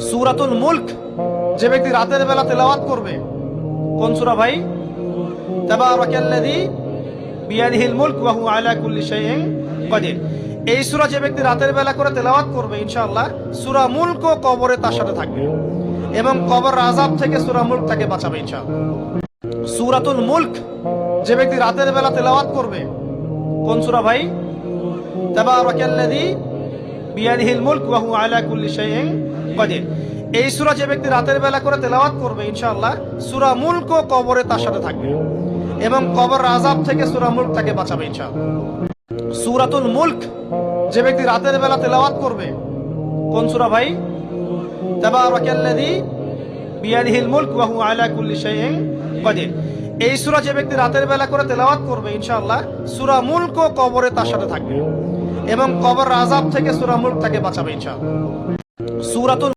সূরাতুল মুলক যে ব্যক্তি রাতের বেলা তেলাওয়াত করবে, কোন সূরা ভাই? তাবারাকাল্লাযী বিয়াদিহিল মুলক ওয়া হুয়া আলা কুল্লি শাইইন কাদির। এই সূরা যে ব্যক্তি রাতের বেলা করে তেলাওয়াত করবে, ইনশাআল্লাহ সূরা মুলকও কবরে তার সাথে থাকবে এবং কবর আযাব থেকে সূরা মুলক তাকে বাঁচাবে ইনশাআল্লাহ। সূরাতুল মুলক যে ব্যক্তি রাতের বেলা তেলাওয়াত করবে, কোন সূরা ভাই? তাবারাকাল্লাযী বিয়াদিহিল মুলক ওয়া হুয়া আলা কুল্লি শাইইন কাদির। এই সূরা যে ব্যক্তি রাতের বেলা করে তেলাওয়াত করবে, ইনশাআল্লাহ সূরা মুলকও কবরে তার সাথে থাকবে এবং কবর আযাব থেকে সূরা মুলক তাকে বাঁচাবে ইনশাআল্লাহ। সূরাতুল মুলক যে ব্যক্তি রাতের বেলা তেলাওয়াত করবে, কোন সূরা ভাই? তাবারাকাল্লাযী বিয়াদিহিল মুলক ওয়া হুয়া আলা কুল্লি শাইইন কাদির। এই সূরা যে ব্যক্তি রাতের বেলা করে তেলাওয়াত করবে, ইনশাআল্লাহ সূরা মুলকও কবরে তার সাথে থাকবে এবং কবর আযাব থেকে সূরা মুলক তাকে বাঁচাবে ইনশাআল্লাহ। সূরাতুল